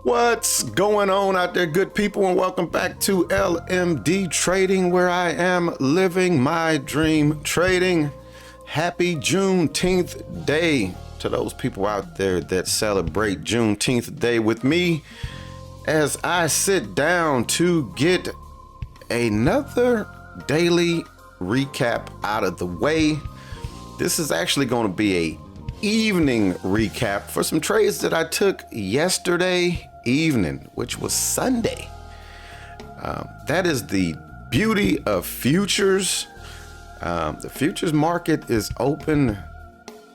What's going on out there, good people, and welcome back to LMD Trading, where I am living my dream trading. Happy Juneteenth Day to those people out there that celebrate Juneteenth Day with me as I sit down to get another daily recap out of the way. This is actually going to be a evening recap for some trades that I took yesterday evening, which was Sunday. That is the beauty of futures. The futures market is open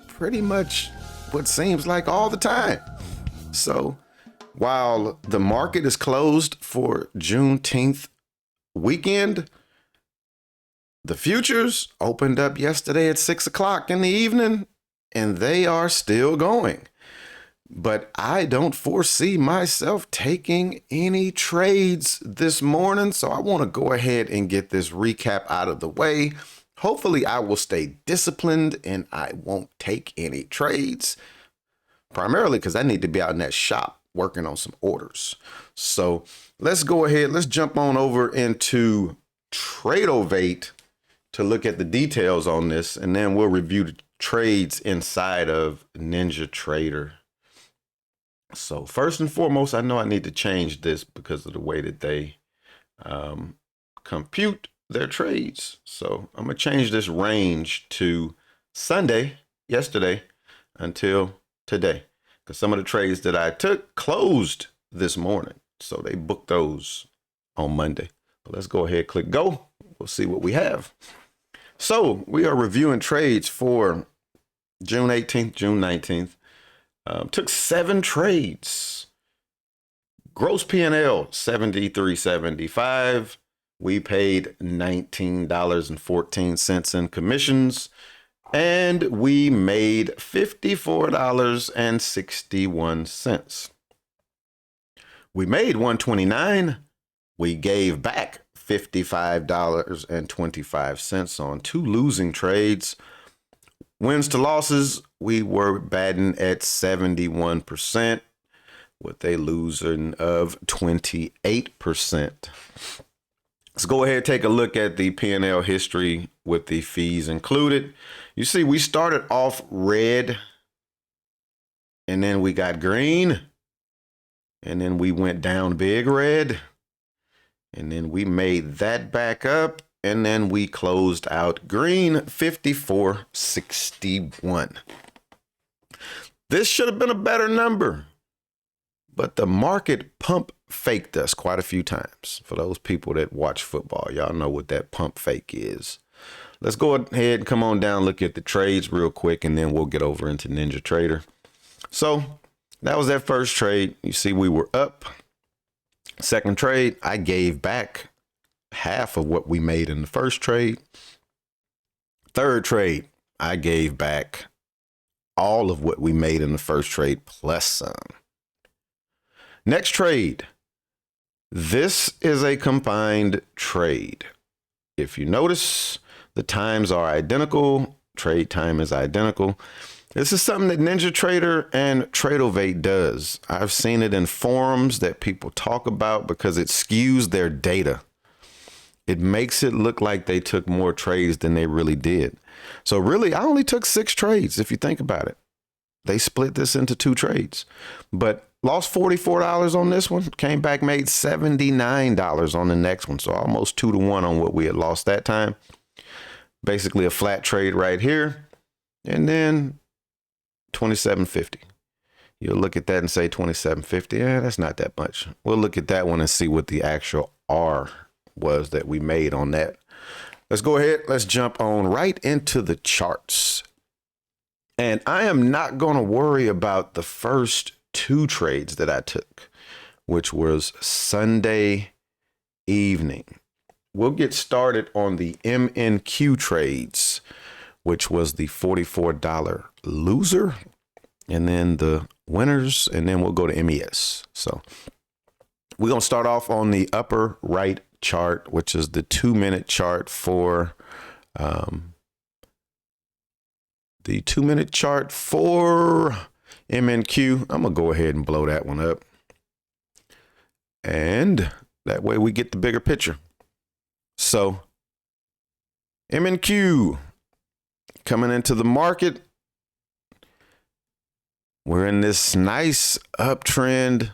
pretty much what seems like all the time. So while the market is closed for Juneteenth weekend, the futures opened up yesterday at 6 o'clock in the evening, and they are still going. But I don't foresee myself taking any trades this morning, so I want to go ahead and get this recap out of the way. Hopefully I will stay disciplined and I won't take any trades, primarily because I need to be out in that shop working on some orders. So let's go ahead, let's jump on over into TRADERVUE to look at the details on this, and then we'll review the trades inside of NinjaTrader. So first and foremost, I know I need to change this because of the way that they compute their trades. So I'm going to change this range to Sunday, yesterday, until today, because some of the trades that I took closed this morning. So they booked those on Monday. But let's go ahead, click go. We'll see what we have. So we are reviewing trades for June 18th, June 19th. Took 7 trades. Gross P&L $73.75. We paid $19.14 in commissions, and we made $54.61. We made $129. We gave back $55.25 on 2 losing trades. Wins to losses, we were batting at 71% with a losing of 28%. Let's go ahead and take a look at the P&L history with the fees included. You see, we started off red, and then we got green, and then we went down big red, and then we made that back up. And then we closed out green, 54.61. This should have been a better number, but the market pump faked us quite a few times. For those people that watch football, y'all know what that pump fake is. Let's go ahead and come on down, look at the trades real quick, and then we'll get over into NinjaTrader. So that was that first trade. You see, we were up. Second trade, I gave back half of what we made in the first trade. Third trade, I gave back all of what we made in the first trade plus some. Next trade, this is a combined trade. If you notice, the times are identical. Trade time is identical. This is something that NinjaTrader and TRADERVUE does. I've seen it in forums that people talk about because it skews their data. It makes it look like they took more trades than they really did. So really, I only took 6 trades, if you think about it. They split this into 2 trades, but lost $44 on this one, came back, made $79 on the next one. So almost 2 to 1 on what we had lost that time. Basically a flat trade right here. And then $27.50. You'll look at that and say $27.50. Yeah, that's not that much. We'll look at that one and see what the actual R was that we made on that. Let's go ahead. Let's jump on right into the charts. And I am not going to worry about the first 2 trades that I took, which was Sunday evening. We'll get started on the MNQ trades, which was the $44 loser, and then the winners, and then we'll go to MES. So we're going to start off on the upper right chart, which is the 2-minute chart for the 2-minute chart for MNQ. I'm gonna go ahead and blow that one up. And that way we get the bigger picture. So M&Q coming into the market. We're in this nice uptrend,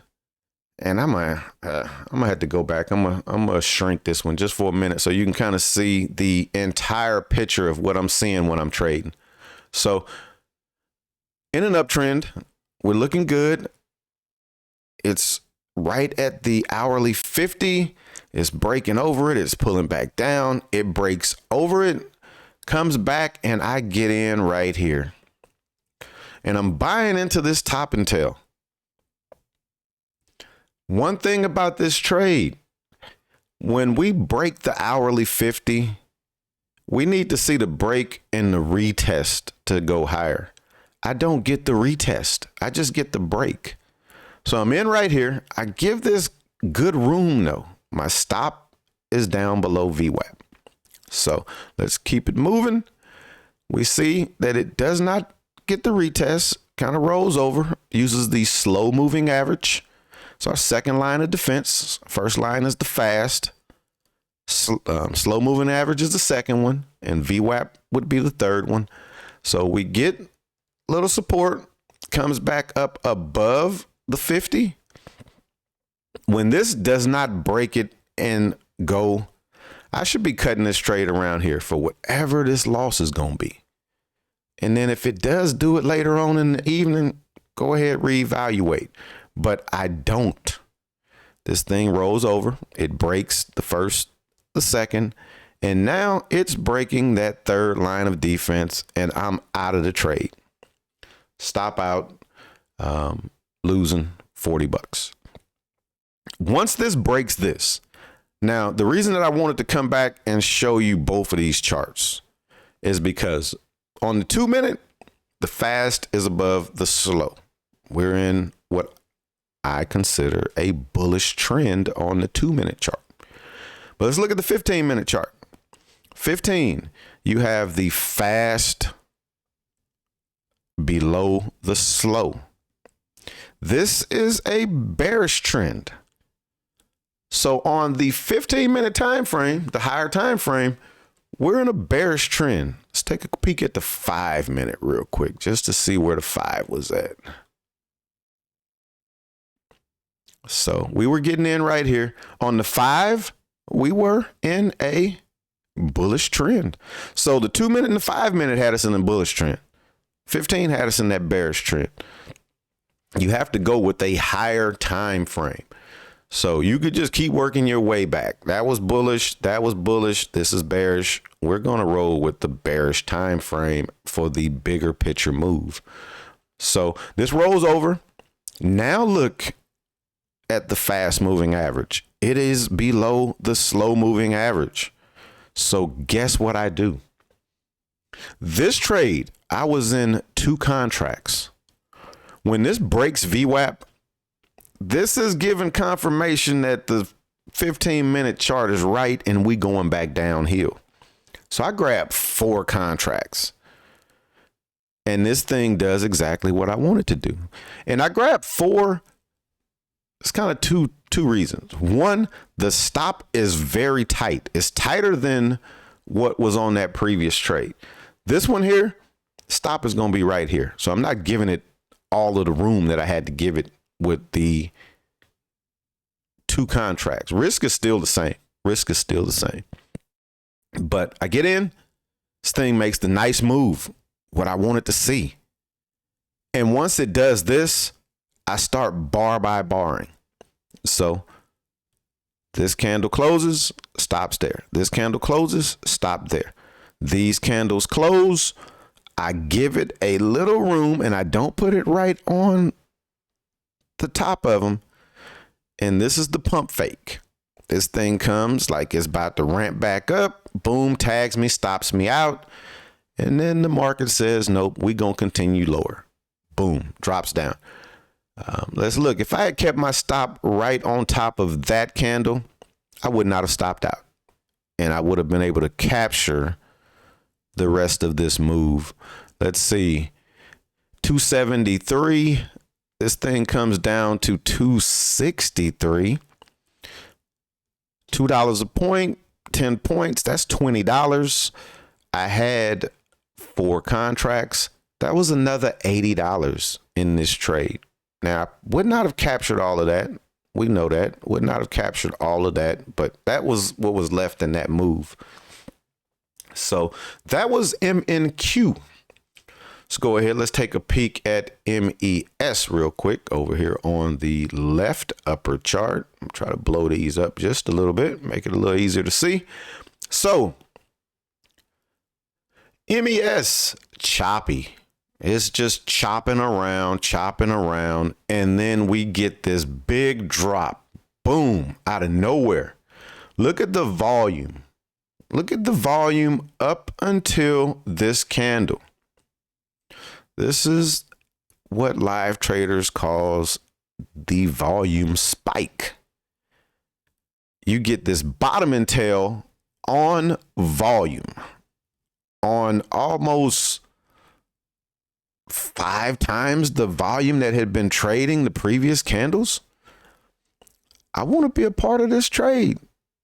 and I'm gonna have to go back. I'm gonna shrink this one just for a minute so you can kind of see the entire picture of what I'm seeing when I'm trading. So in an uptrend, we're looking good. It's right at the hourly 50. It's breaking over it. It's pulling back down. It breaks over it, comes back, and I get in right here. And I'm buying into this top and tail. One thing about this trade, when we break the hourly 50, we need to see the break and the retest to go higher. I don't get the retest. I just get the break. So I'm in right here. I give this good room though. My stop is down below VWAP. So let's keep it moving. We see that it does not get the retest, kind of rolls over, uses the slow moving average. So our second line of defense. First line is the fast. Slow moving average is the second one, and VWAP would be the third one. So we get a little support, comes back up above the 50. When this does not break it and go, I should be cutting this trade around here for whatever this loss is going to be. And then if it does do it later on in the evening, go ahead, reevaluate. But I don't. This thing rolls over. It breaks the first, the second, and now it's breaking that third line of defense, and I'm out of the trade. Stop out, losing $40. Once this breaks this, now the reason that I wanted to come back and show you both of these charts is because on the 2 minute, the fast is above the slow. We're in what I consider a bullish trend on the 2 minute chart. But let's look at the 15-minute chart. 15, you have the fast below the slow. This is a bearish trend. So on the 15-minute time frame, the higher time frame, we're in a bearish trend. Let's take a peek at the 5-minute real quick just to see where the 5 was at. So we were getting in right here. On the 5, we were in a bullish trend. So the 2 minute and the 5 minute had us in a bullish trend. 15 had us in that bearish trend. You have to go with a higher time frame. So you could just keep working your way back. That was bullish. That was bullish. This is bearish. We're going to roll with the bearish time frame for the bigger picture move. So this rolls over. Now look at the fast moving average. It is below the slow moving average. So guess what I do? This trade, I was in 2 contracts. When this breaks VWAP, this is giving confirmation that the 15-minute chart is right and we going back downhill. So I grabbed 4 contracts. And this thing does exactly what I want it to do. And I grabbed 4. It's kind of two reasons. One, the stop is very tight. It's tighter than what was on that previous trade. This one here, stop is going to be right here. So I'm not giving it all of the room that I had to give it with the 2 contracts. Risk is still the same. Risk is still the same. But I get in, this thing makes the nice move, what I wanted to see. And once it does this, I start bar by barring. So this candle closes, stops there. This candle closes, stop there. These candles close. I give it a little room and I don't put it right on the top of them. And this is the pump fake. This thing comes like it's about to ramp back up. Boom, tags me, stops me out. And then the market says, nope, we're going to continue lower. Boom, drops down. Let's look. If I had kept my stop right on top of that candle, I would not have stopped out. And I would have been able to capture the rest of this move. Let's see. 273. This thing comes down to 263. $2 a point, 10 points, that's $20. I had 4 contracts. That was another $80 in this trade. Now, I would not have captured all of that. We know that. Would not have captured all of that, but that was what was left in that move. So that was MNQ. Let's go ahead. Let's take a peek at MES real quick over here on the left upper chart. I'm trying to blow these up just a little bit, make it a little easier to see. So MES, choppy. It's just chopping around, and then we get this big drop, boom, out of nowhere. Look at the volume. Look at the volume up until this candle. This is what live traders calls the volume spike. You get this bottoming tail on volume, on almost 5 times the volume that had been trading the previous candles. I want to be a part of this trade.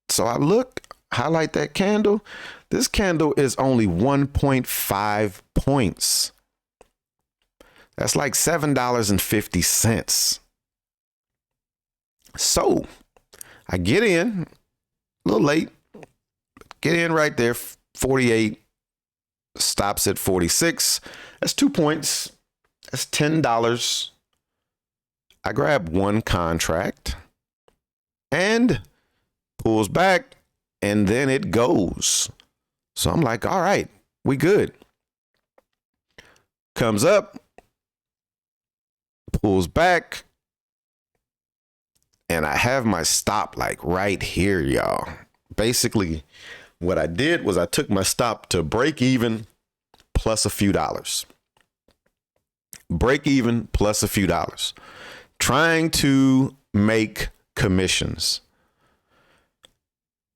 So I look, highlight that candle. This candle is only 1.5 points. That's like $7.50. So I get in a little late, get in right there, 48, stops at 46. That's 2 points. That's $10. I grab 1 contract and pulls back, and then it goes. So I'm like, all right, we good. Comes up, pulls back, and I have my stop like right here, y'all. Basically, what I did was I took my stop to break even plus a few dollars. Break even plus a few dollars. Trying to make commissions.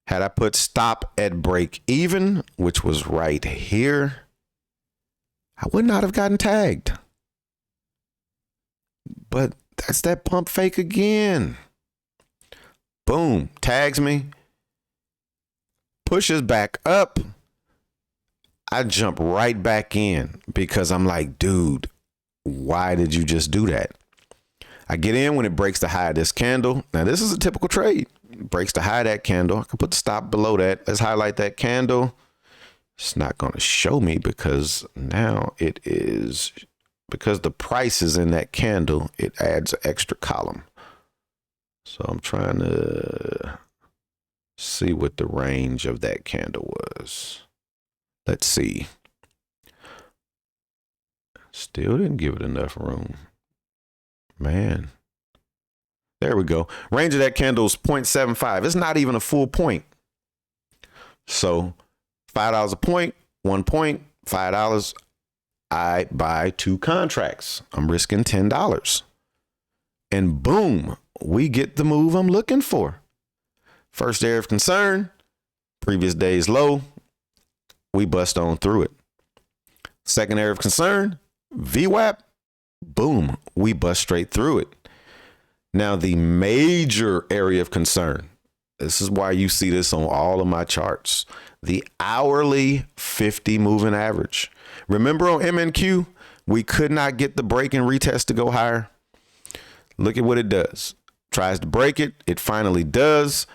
Had I put stop at break even, which was right here, I would not have gotten tagged. But that's that pump fake again. Boom, tags me, pushes back up. I jump right back in because I'm like, dude, why did you just do that? I get in when it breaks the high of this candle. Now, this is a typical trade. It breaks the high of that candle. I can put the stop below that. Let's highlight that candle. It's not going to show me because now it is, because the price is in that candle, it adds an extra column. So I'm trying to see what the range of that candle was. Let's see. Still didn't give it enough room. Man. There we go. Range of that candle is 0.75. It's not even a full point. So $5 a point, 1 point, $5. I buy 2 contracts. I'm risking $10. And boom, we get the move I'm looking for. First area of concern, previous day's low. We bust on through it. Second area of concern, VWAP. Boom, we bust straight through it. Now, the major area of concern, this is why you see this on all of my charts, the hourly 50 moving average. Remember on MNQ, we could not get the break and retest to go higher. Look at what it does. Tries to break it. It finally does.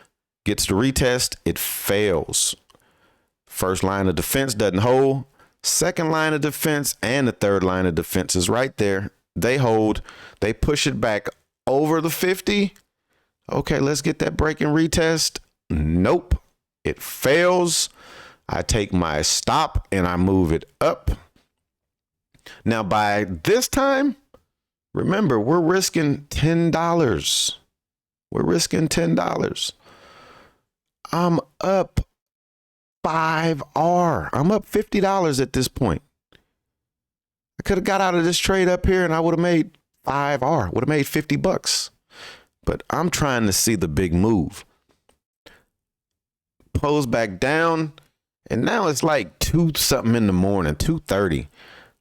Gets to retest. It fails. First line of defense doesn't hold. Second line of defense and the third line of defense is right there. They hold. They push it back over the 50. Okay, let's get that break and retest. Nope. It fails. I take my stop and I move it up. Now, by this time, remember, we're risking $10. We're risking $10. I'm up 5R. I'm up $50 at this point. I could have got out of this trade up here and I would have made 5R, would have made $50. But I'm trying to see the big move. Pulls back down, and now it's like 2 something in the morning, 2:30.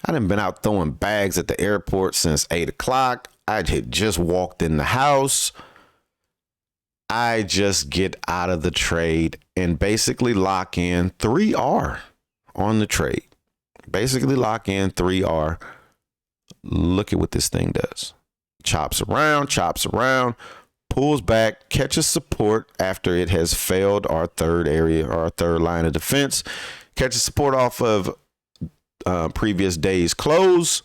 I done been out throwing bags at the airport since 8 o'clock. I had just walked in the house. I just get out of the trade and basically lock in 3R on the trade. Basically lock in 3R. Look at what this thing does. Chops around, pulls back, catches support after it has failed our third area, our third line of defense. Catches support off of previous day's close.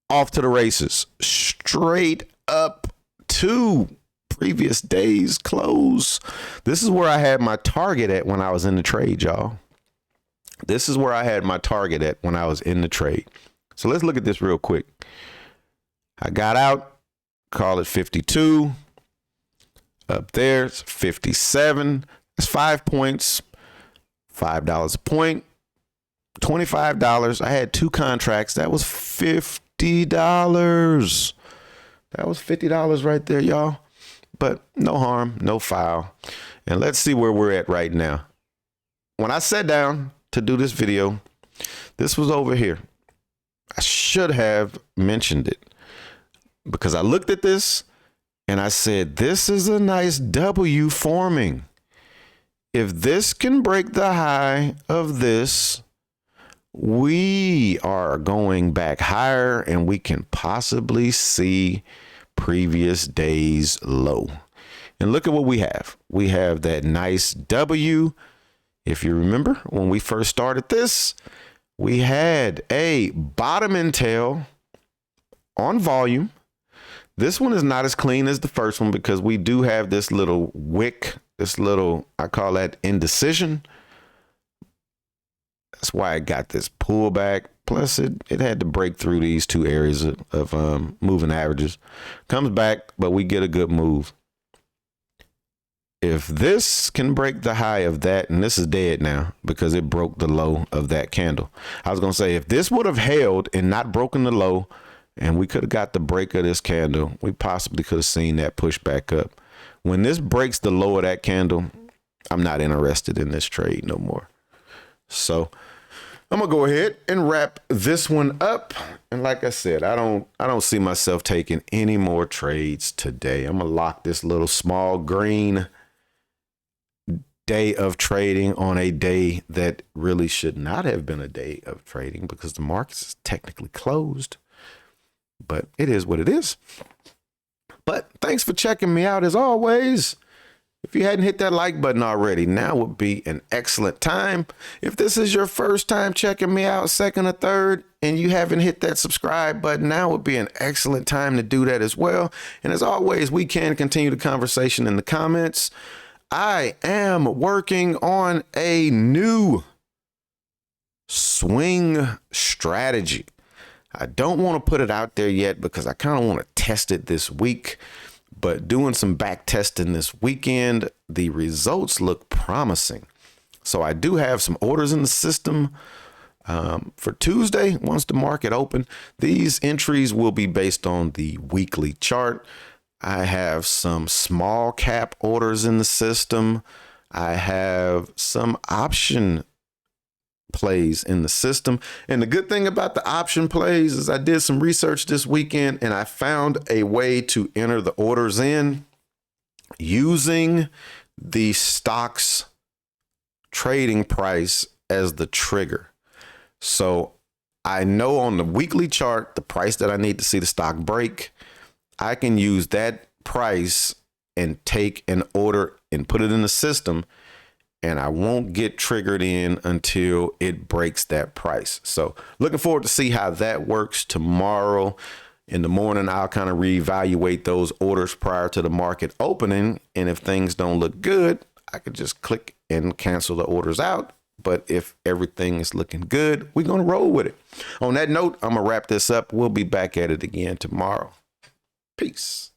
Off to the races. Straight up to previous day's close. This is where I had my target at when I was in the trade, y'all. This is where I had my target at when I was in the trade. So let's look at this real quick. I got out, call it 52. Up there, it's 57. That's 5 points, $5 a point, $25. I had 2 contracts. That was $50. That was $50 right there, y'all. But no harm, no foul. And let's see where we're at right now. When I sat down to do this video, this was over here. I should have mentioned it because I looked at this and I said, this is a nice W forming. If this can break the high of this, we are going back higher and we can possibly see previous day's low. And look at what we have. We have that nice W. If you remember, when we first started this, we had a bottom and tail on volume. This one is not as clean as the first one because we do have this little wick, this little, I call that indecision. That's why I got this pullback. Plus, it had to break through these 2 areas of moving averages. Comes back, but we get a good move. If this can break the high of that, and this is dead now because it broke the low of that candle. I was going to say, if this would have held and not broken the low, and we could have got the break of this candle, we possibly could have seen that push back up. When this breaks the low of that candle, I'm not interested in this trade no more. So I'm gonna go ahead and wrap this one up. And like I said, I don't see myself taking any more trades today. I'm gonna lock this little small green day of trading on a day that really should not have been a day of trading because the market is technically closed. But it is what it is. But thanks for checking me out as always. If you hadn't hit that like button already, now would be an excellent time. If this is your first time checking me out, second or third, and you haven't hit that subscribe button, now would be an excellent time to do that as well. And as always, we can continue the conversation in the comments. I am working on a new swing strategy. I don't want to put it out there yet because I kind of want to test it this week. But doing some back testing this weekend, the results look promising. So I do have some orders in the system for Tuesday. Once the market open, these entries will be based on the weekly chart. I have some small cap orders in the system. I have some option plays in the system. And the good thing about the option plays is I did some research this weekend and I found a way to enter the orders in using the stock's trading price as the trigger. So I know on the weekly chart, the price that I need to see the stock break, I can use that price and take an order and put it in the system. And I won't get triggered in until it breaks that price. So looking forward to see how that works tomorrow. In the morning, I'll kind of reevaluate those orders prior to the market opening. And if things don't look good, I could just click and cancel the orders out. But if everything is looking good, we're going to roll with it. On that note, I'm going to wrap this up. We'll be back at it again tomorrow. Peace.